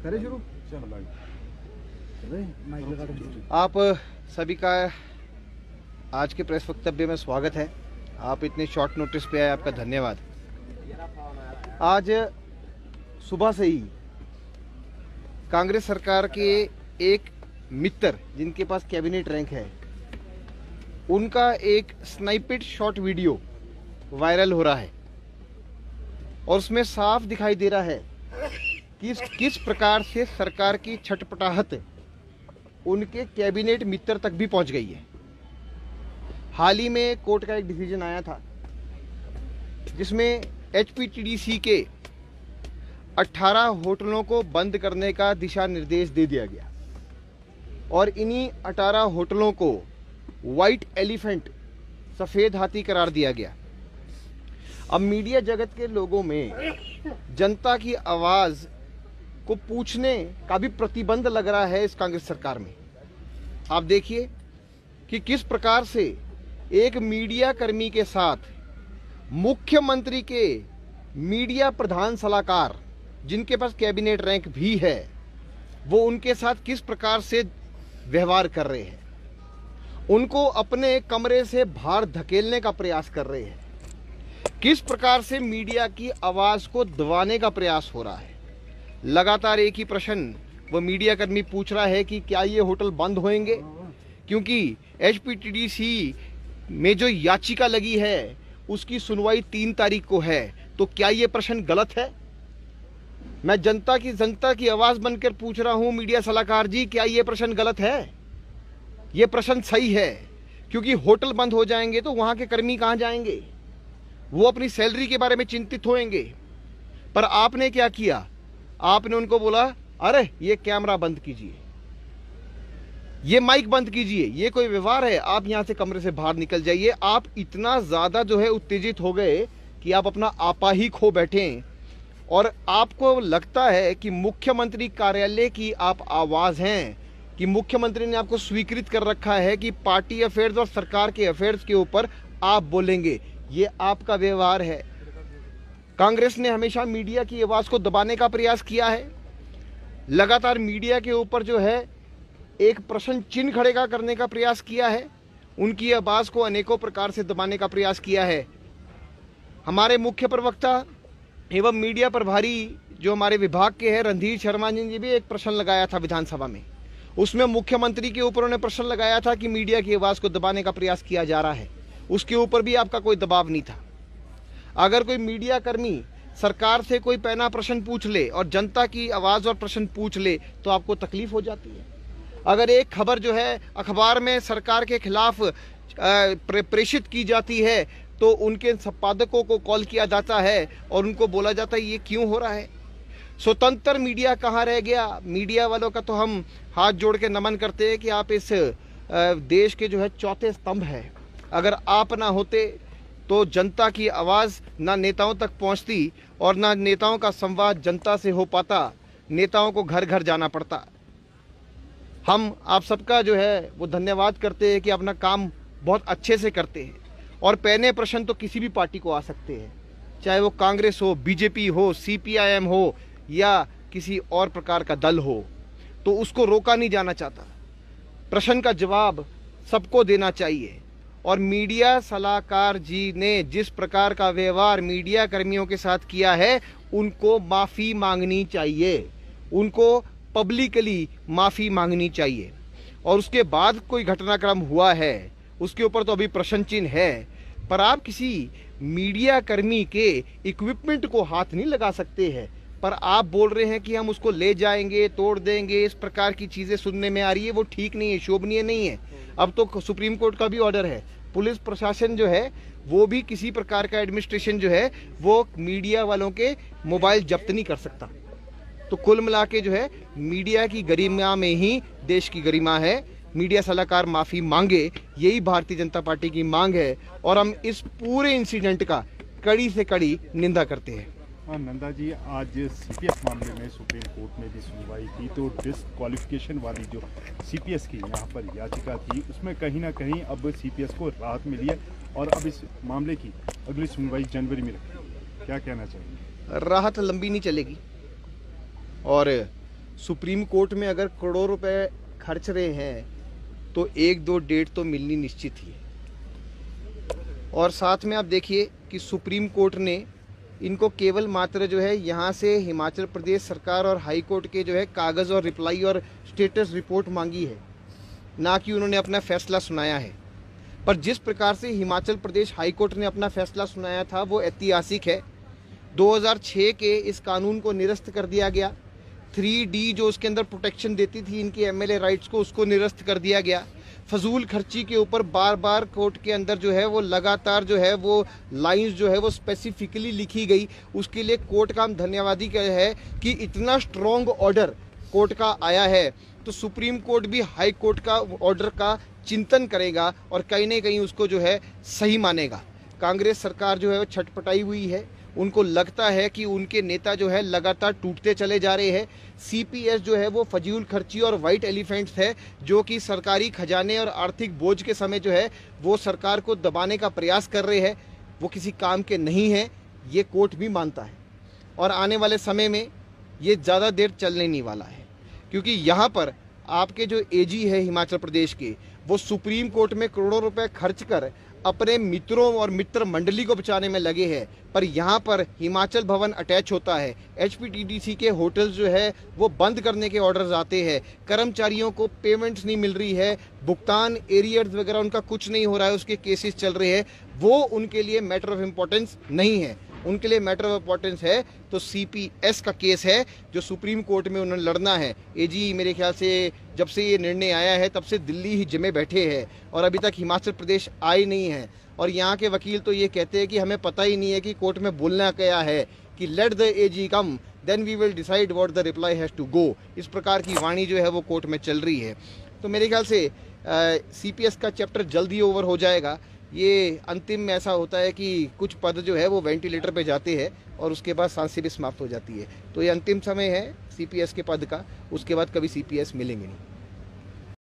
करें शुरू। आप सभी का आज के प्रेस वक्तव्य में स्वागत है। आप इतने शॉर्ट नोटिस पे आए, आपका धन्यवाद। आज सुबह से ही कांग्रेस सरकार के एक मित्र जिनके पास कैबिनेट रैंक है, उनका एक स्नाइपेड शॉट वीडियो वायरल हो रहा है और उसमें साफ दिखाई दे रहा है कि किस प्रकार से सरकार की छटपटाहट उनके कैबिनेट मित्र तक भी पहुंच गई है। हाल ही में कोर्ट का एक डिसीजन आया था जिसमें एचपीटीडीसी के 18 होटलों को बंद करने का दिशा निर्देश दे दिया गया और इन्हीं 18 होटलों को व्हाइट एलिफेंट सफेद हाथी करार दिया गया। अब मीडिया जगत के लोगों में जनता की आवाज को पूछने का भी प्रतिबंध लग रहा है इस कांग्रेस सरकार में। आप देखिए कि किस प्रकार से एक मीडिया कर्मी के साथ मुख्यमंत्री के मीडिया प्रधान सलाहकार, जिनके पास कैबिनेट रैंक भी है, वो उनके साथ किस प्रकार से व्यवहार कर रहे हैं, उनको अपने कमरे से बाहर धकेलने का प्रयास कर रहे हैं, किस प्रकार से मीडिया की आवाज को दबाने का प्रयास हो रहा है। लगातार एक ही प्रश्न वो मीडिया कर्मी पूछ रहा है कि क्या ये होटल बंद होंगे, क्योंकि एचपीटीडीसी में जो याचिका लगी है उसकी सुनवाई 3 तारीख को है। तो क्या ये प्रश्न गलत है? मैं जनता की आवाज बनकर पूछ रहा हूं, मीडिया सलाहकार जी, क्या ये प्रश्न गलत है? ये प्रश्न सही है, क्योंकि होटल बंद हो जाएंगे तो वहां के कर्मी कहां जाएंगे? वो अपनी सैलरी के बारे में चिंतित होंगे। पर आपने क्या किया? आपने उनको बोला, अरे ये कैमरा बंद कीजिए, ये माइक बंद कीजिए, ये कोई व्यवहार है? आप यहां से कमरे से बाहर निकल जाइए। आप इतना ज्यादा जो है उत्तेजित हो गए कि आप अपना आपा ही खो बैठे और आपको लगता है कि मुख्यमंत्री कार्यालय की आप आवाज हैं, कि मुख्यमंत्री ने आपको स्वीकृत कर रखा है कि पार्टी अफेयर्स और सरकार के अफेयर्स के ऊपर आप बोलेंगे। ये आपका व्यवहार है। कांग्रेस ने हमेशा मीडिया की आवाज को दबाने का प्रयास किया है। लगातार मीडिया के ऊपर जो है एक प्रश्न चिन्ह खड़े करने का प्रयास किया है। उनकी आवाज को अनेकों प्रकार से दबाने का प्रयास किया है। हमारे मुख्य प्रवक्ता एवं मीडिया प्रभारी जो हमारे विभाग के हैं, रणधीर शर्मा जी ने भी एक प्रश्न लगाया था विधानसभा में। उसमें मुख्यमंत्री के ऊपर उन्होंने प्रश्न लगाया था कि मीडिया की आवाज को दबाने का प्रयास किया जा रहा है। उसके ऊपर भी आपका कोई दबाव नहीं था। अगर कोई मीडिया कर्मी सरकार से कोई पैना प्रश्न पूछ ले और जनता की आवाज और प्रश्न पूछ ले तो आपको तकलीफ हो जाती है। अगर एक खबर जो है अखबार में सरकार के खिलाफ प्रेषित की जाती है तो उनके संपादकों को कॉल किया जाता है और उनको बोला जाता है ये क्यों हो रहा है? स्वतंत्र मीडिया कहाँ रह गया? मीडिया वालों का तो हम हाथ जोड़ के नमन करते हैं कि आप इस देश के जो है चौथे स्तंभ है। अगर आप ना होते तो जनता की आवाज़ ना नेताओं तक पहुंचती और ना नेताओं का संवाद जनता से हो पाता। नेताओं को घर घर जाना पड़ता। हम आप सबका जो है वो धन्यवाद करते हैं कि अपना काम बहुत अच्छे से करते हैं। और पैने प्रश्न तो किसी भी पार्टी को आ सकते हैं, चाहे वो कांग्रेस हो, बीजेपी हो, सीपीआईएम हो या किसी और प्रकार का दल हो, तो उसको रोका नहीं जाना चाहता। प्रश्न का जवाब सबको देना चाहिए। और मीडिया सलाहकार जी ने जिस प्रकार का व्यवहार मीडिया कर्मियों के साथ किया है, उनको माफ़ी मांगनी चाहिए, उनको पब्लिकली माफ़ी मांगनी चाहिए। और उसके बाद कोई घटनाक्रम हुआ है उसके ऊपर तो अभी प्रश्न चिन्ह है, पर आप किसी मीडिया कर्मी के इक्विपमेंट को हाथ नहीं लगा सकते हैं। पर आप बोल रहे हैं कि हम उसको ले जाएंगे, तोड़ देंगे, इस प्रकार की चीज़ें सुनने में आ रही है, वो ठीक नहीं है, शोभनीय नहीं है। अब तो सुप्रीम कोर्ट का भी ऑर्डर है, पुलिस प्रशासन जो है वो भी किसी प्रकार का एडमिनिस्ट्रेशन जो है वो मीडिया वालों के मोबाइल जब्त नहीं कर सकता। तो कुल मिला के जो है मीडिया की गरिमा में ही देश की गरिमा है। मीडिया सलाहकार माफ़ी मांगे, यही भारतीय जनता पार्टी की मांग है और हम इस पूरे इंसिडेंट का कड़ी से कड़ी निंदा करते हैं। नंदा जी, आज सीपीएस मामले में सुप्रीम कोर्ट में भी सुनवाई थी, तो डिस्क्वालिफिकेशन वाली जो सीपीएस की यहाँ पर याचिका थी, उसमें कहीं ना कहीं अब सीपीएस को राहत मिली है और अब इस मामले की अगली सुनवाई जनवरी में रखी। क्या कहना चाहेंगे? राहत लंबी नहीं चलेगी और सुप्रीम कोर्ट में अगर करोड़ों रुपए खर्च रहे हैं तो 1-2 डेट तो मिलनी निश्चित ही है। और साथ में आप देखिए कि सुप्रीम कोर्ट ने इनको केवल मात्र जो है यहाँ से हिमाचल प्रदेश सरकार और हाई कोर्ट के जो है कागज़ और रिप्लाई और स्टेटस रिपोर्ट मांगी है, ना कि उन्होंने अपना फैसला सुनाया है। पर जिस प्रकार से हिमाचल प्रदेश हाई कोर्ट ने अपना फैसला सुनाया था वो ऐतिहासिक है। 2006 के इस कानून को निरस्त कर दिया गया। 3D जो उसके अंदर प्रोटेक्शन देती थी इनके एमएलए राइट्स को, उसको निरस्त कर दिया गया। फजूल खर्ची के ऊपर बार बार कोर्ट के अंदर जो है वो लगातार जो है वो लाइंस जो है वो स्पेसिफिकली लिखी गई। उसके लिए कोर्ट का हम धन्यवादी है कि इतना स्ट्रॉन्ग ऑर्डर कोर्ट का आया है, तो सुप्रीम कोर्ट भी हाई कोर्ट का ऑर्डर का चिंतन करेगा और कहीं ना कहीं उसको जो है सही मानेगा। कांग्रेस सरकार जो है वो छटपटाई हुई है, उनको लगता है कि उनके नेता जो है लगातार टूटते चले जा रहे हैं। सीपीएस जो है वो फजूल खर्ची और वाइट एलिफेंट्स है, जो कि सरकारी खजाने और आर्थिक बोझ के समय जो है वो सरकार को दबाने का प्रयास कर रहे हैं। वो किसी काम के नहीं हैं, ये कोर्ट भी मानता है। और आने वाले समय में ये ज़्यादा देर चलने नहीं वाला है, क्योंकि यहाँ पर आपके जो एजी है हिमाचल प्रदेश के, वो सुप्रीम कोर्ट में करोड़ों रुपए खर्च कर अपने मित्रों और मित्र मंडली को बचाने में लगे हैं। पर यहाँ पर हिमाचल भवन अटैच होता है, एचपीटीडीसी के होटल्स जो है वो बंद करने के ऑर्डर्स आते हैं, कर्मचारियों को पेमेंट्स नहीं मिल रही है, भुगतान एरियर्स वगैरह उनका कुछ नहीं हो रहा है, उसके केसेस चल रहे हैं। वो उनके लिए मैटर ऑफ इम्पोर्टेंस नहीं है। उनके लिए मैटर ऑफ इम्पोर्टेंस है तो सीपीएस का केस है जो सुप्रीम कोर्ट में उन्होंने लड़ना है। एजी मेरे ख्याल से जब से ये निर्णय आया है तब से दिल्ली ही जमे बैठे हैं और अभी तक हिमाचल प्रदेश आए नहीं है। और यहाँ के वकील तो ये कहते हैं कि हमें पता ही नहीं है कि कोर्ट में बोलना क्या है, कि let the AG come then we will decide what the reply has to go. इस प्रकार की वाणी जो है वो कोर्ट में चल रही है। तो मेरे ख्याल से सीपीएस का चैप्टर जल्दी ओवर हो जाएगा। ये अंतिम में ऐसा होता है कि कुछ पद जो है वो वेंटिलेटर पे जाते हैं और उसके बाद सांसें भी समाप्त हो जाती है। तो ये अंतिम समय है सीपीएस के पद का, उसके बाद कभी सीपीएस मिलेंगे नहीं।